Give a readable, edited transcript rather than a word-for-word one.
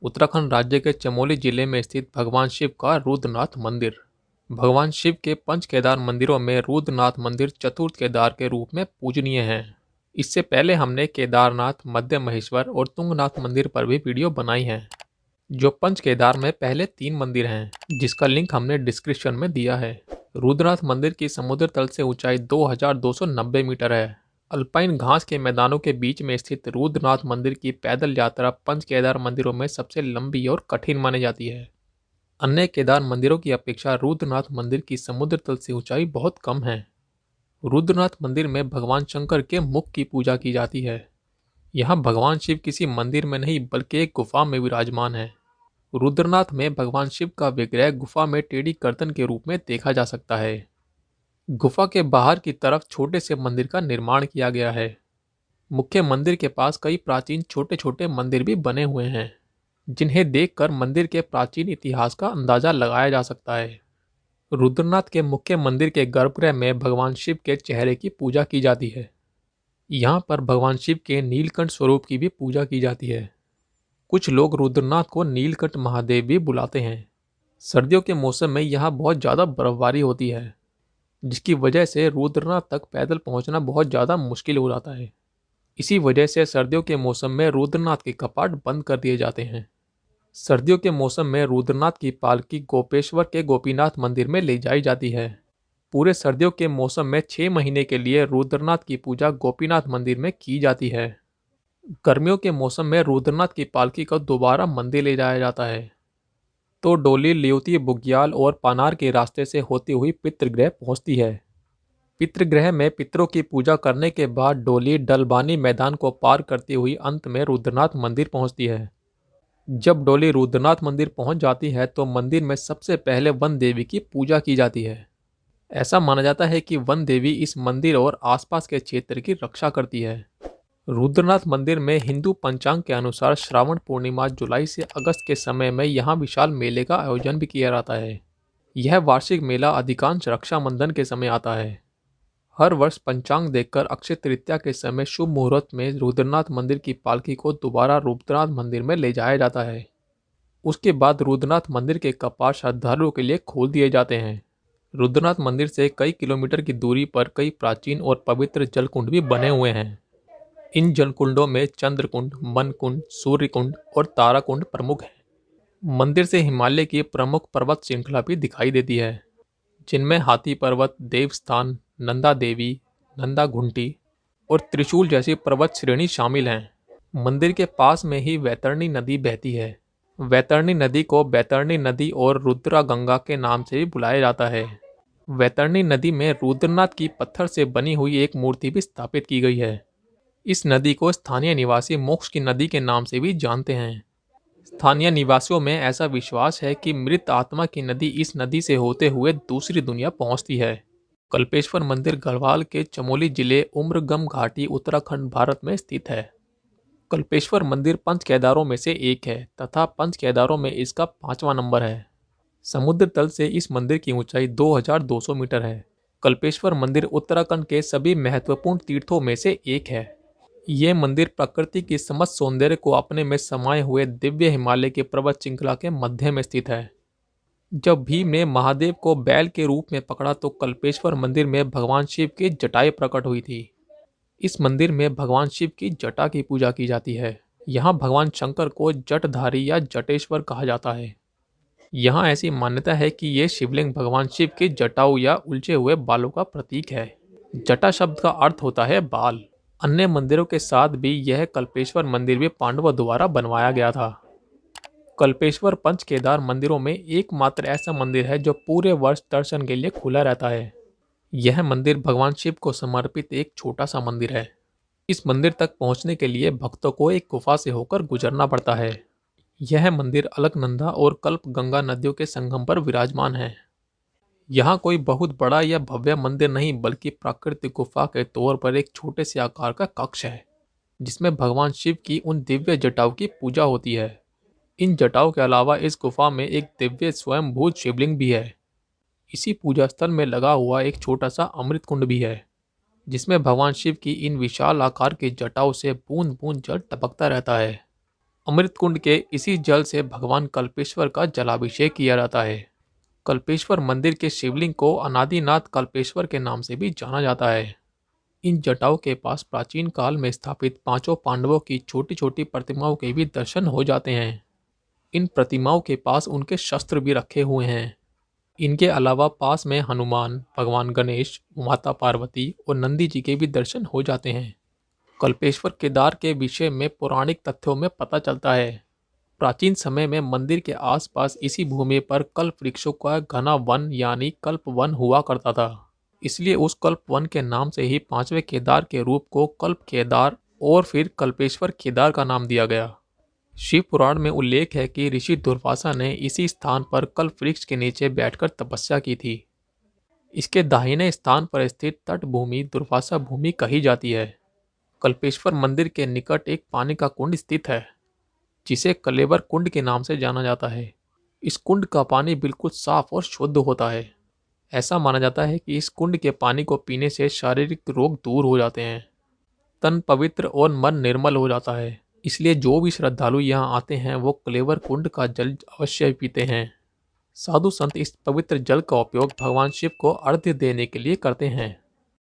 उत्तराखंड राज्य के चमोली जिले में स्थित भगवान शिव का रुद्रनाथ मंदिर। भगवान शिव के पंच केदार मंदिरों में रुद्रनाथ मंदिर चतुर्थ केदार के रूप में पूजनीय है। इससे पहले हमने केदारनाथ, मध्य महेश्वर और तुंगनाथ मंदिर पर भी वीडियो बनाई है, जो पंच केदार में पहले 3 मंदिर हैं, जिसका लिंक हमने डिस्क्रिप्शन में दिया है। रुद्रनाथ मंदिर की समुद्र तल से ऊंचाई 2290 मीटर है। अल्पाइन घास के मैदानों के बीच में स्थित रुद्रनाथ मंदिर की पैदल यात्रा पंच केदार मंदिरों में सबसे लंबी और कठिन मानी जाती है। अन्य केदार मंदिरों की अपेक्षा रुद्रनाथ मंदिर की समुद्र तल से ऊंचाई बहुत कम है। रुद्रनाथ मंदिर में भगवान शंकर के मुख की पूजा की जाती है। यहाँ भगवान शिव किसी मंदिर में नहीं बल्कि एक गुफा में विराजमान है। रुद्रनाथ में भगवान शिव का विग्रह गुफा में टेढ़ी गर्दन के रूप में देखा जा सकता है। गुफा के बाहर की तरफ छोटे से मंदिर का निर्माण किया गया है। मुख्य मंदिर के पास कई प्राचीन छोटे छोटे मंदिर भी बने हुए हैं, जिन्हें देखकर मंदिर के प्राचीन इतिहास का अंदाजा लगाया जा सकता है। रुद्रनाथ के मुख्य मंदिर के गर्भगृह में भगवान शिव के चेहरे की पूजा की जाती है। यहाँ पर भगवान शिव के नीलकंठ स्वरूप की भी पूजा की जाती है। कुछ लोग रुद्रनाथ को नीलकंठ महादेव भी बुलाते हैं। सर्दियों के मौसम में यहाँ बहुत ज़्यादा बर्फबारी होती है, जिसकी वजह से रुद्रनाथ तक पैदल पहुँचना बहुत ज़्यादा मुश्किल हो जाता है। इसी वजह से सर्दियों के मौसम में रुद्रनाथ के कपाट बंद कर दिए जाते हैं। सर्दियों के मौसम में रुद्रनाथ की पालकी गोपेश्वर के गोपीनाथ मंदिर में ले जाई जाती है। पूरे सर्दियों के मौसम में 6 महीने के लिए रुद्रनाथ की पूजा गोपीनाथ मंदिर में की जाती है। गर्मियों के मौसम में रुद्रनाथ की पालकी को दोबारा मंदिर ले जाया जाता है, तो डोली लियोती, बुग्याल और पानार के रास्ते से होती हुई पितृगृह पहुंचती है। पितृगृह में पितरों की पूजा करने के बाद डोली डलबानी मैदान को पार करती हुई अंत में रुद्रनाथ मंदिर पहुंचती है। जब डोली रुद्रनाथ मंदिर पहुंच जाती है तो मंदिर में सबसे पहले वन देवी की पूजा की जाती है। ऐसा माना जाता है कि वन देवी इस मंदिर और आसपास के क्षेत्र की रक्षा करती है। रुद्रनाथ मंदिर में हिंदू पंचांग के अनुसार श्रावण पूर्णिमा जुलाई से अगस्त के समय में यहाँ विशाल मेले का आयोजन भी किया जाता है। यह वार्षिक मेला अधिकांश रक्षाबंधन के समय आता है। हर वर्ष पंचांग देखकर अक्षय तृतीया के समय शुभ मुहूर्त में रुद्रनाथ मंदिर की पालकी को दोबारा रुद्रनाथ मंदिर में ले जाया जाता है। उसके बाद रुद्रनाथ मंदिर के कपाट श्रद्धालुओं के लिए खोल दिए जाते हैं। रुद्रनाथ मंदिर से कई किलोमीटर की दूरी पर कई प्राचीन और पवित्र जलकुंड भी बने हुए हैं। इन जलकुंडों में चंद्रकुंड, मनकुंड, सूर्यकुंड और ताराकुंड प्रमुख हैं। मंदिर से हिमालय की प्रमुख पर्वत श्रृंखला भी दिखाई देती है, जिनमें हाथी पर्वत, देवस्थान, नंदा देवी, नंदा घुंटी और त्रिशूल जैसी पर्वत श्रेणी शामिल हैं। मंदिर के पास में ही वैतरणी नदी बहती है। वैतरणी नदी को बैतरणी नदी और रुद्रा गंगा के नाम से भी बुलाया जाता है। वैतरणी नदी में रुद्रनाथ की पत्थर से बनी हुई एक मूर्ति भी स्थापित की गई है। इस नदी को स्थानीय निवासी मोक्ष की नदी के नाम से भी जानते हैं। स्थानीय निवासियों में ऐसा विश्वास है कि मृत आत्मा की नदी इस नदी से होते हुए दूसरी दुनिया पहुंचती है। कल्पेश्वर मंदिर गढ़वाल के चमोली जिले उम्रगम घाटी, उत्तराखंड, भारत में स्थित है। कल्पेश्वर मंदिर पंच केदारों में से एक है तथा पंच केदारों में इसका 5वां नंबर है। समुद्र तल से इस मंदिर की ऊंचाई 2200 मीटर है। कल्पेश्वर मंदिर उत्तराखंड के सभी महत्वपूर्ण तीर्थों में से एक है। ये मंदिर प्रकृति की समस्त सौंदर्य को अपने में समाये हुए दिव्य हिमालय के पर्वत श्रृंखला के मध्य में स्थित है। जब भीम ने महादेव को बैल के रूप में पकड़ा तो कल्पेश्वर मंदिर में भगवान शिव की जटाएं प्रकट हुई थी। इस मंदिर में भगवान शिव की जटा की पूजा की जाती है। यहाँ भगवान शंकर को जटधारी या जटेश्वर कहा जाता है। यहाँ ऐसी मान्यता है कि ये शिवलिंग भगवान शिव की जटाओं या उलझे हुए बालों का प्रतीक है। जटा शब्द का अर्थ होता है बाल। अन्य मंदिरों के साथ भी यह कल्पेश्वर मंदिर भी पांडवों द्वारा बनवाया गया था। कल्पेश्वर पंच केदार मंदिरों में एकमात्र ऐसा मंदिर है जो पूरे वर्ष दर्शन के लिए खुला रहता है। यह मंदिर भगवान शिव को समर्पित एक छोटा सा मंदिर है। इस मंदिर तक पहुंचने के लिए भक्तों को एक गुफा से होकर गुजरना पड़ता है। यह मंदिर अलकनंदा और कल्पगंगा नदियों के संगम पर विराजमान है। यहाँ कोई बहुत बड़ा या भव्य मंदिर नहीं बल्कि प्राकृतिक गुफा के तौर पर एक छोटे से आकार का कक्ष है, जिसमें भगवान शिव की उन दिव्य जटाओं की पूजा होती है। इन जटाओं के अलावा इस गुफा में एक दिव्य स्वयंभू शिवलिंग भी है। इसी पूजा स्थल में लगा हुआ एक छोटा सा अमृत कुंड भी है, जिसमें भगवान शिव की इन विशाल आकार की जटाओं से बूंद बूंद जल टपकता रहता है। अमृत कुंड के इसी जल से भगवान कल्पेश्वर का जलाभिषेक किया जाता है। कल्पेश्वर मंदिर के शिवलिंग को अनादिनाथ कल्पेश्वर के नाम से भी जाना जाता है। इन जटाओं के पास प्राचीन काल में स्थापित पांचों पांडवों की छोटी छोटी प्रतिमाओं के भी दर्शन हो जाते हैं। इन प्रतिमाओं के पास उनके शस्त्र भी रखे हुए हैं। इनके अलावा पास में हनुमान, भगवान गणेश, माता पार्वती और नंदी जी के भी दर्शन हो जाते हैं। कल्पेश्वर केदार के विषय में पौराणिक तथ्यों में पता चलता है। प्राचीन समय में मंदिर के आसपास इसी भूमि पर कल्प वृक्षों का घना वन यानी कल्प वन हुआ करता था। इसलिए उस कल्प वन के नाम से ही पांचवें केदार के रूप को कल्प केदार और फिर कल्पेश्वर केदार का नाम दिया गया। शिव पुराण में उल्लेख है कि ऋषि दुर्वासा ने इसी स्थान पर कल्प वृक्ष के नीचे बैठकर तपस्या की थी। इसके दाहिने स्थान पर स्थित तटभूमि दुर्वासा भूमि कही जाती है। कल्पेश्वर मंदिर के निकट एक पानी का कुंड स्थित है, जिसे कलेवर कुंड के नाम से जाना जाता है। इस कुंड का पानी बिल्कुल साफ और शुद्ध होता है। ऐसा माना जाता है कि इस कुंड के पानी को पीने से शारीरिक रोग दूर हो जाते हैं, तन पवित्र और मन निर्मल हो जाता है। इसलिए जो भी श्रद्धालु यहाँ आते हैं वो कलेवर कुंड का जल अवश्य पीते हैं। साधु संत इस पवित्र जल का उपयोग भगवान शिव को अर्घ्य देने के लिए करते हैं।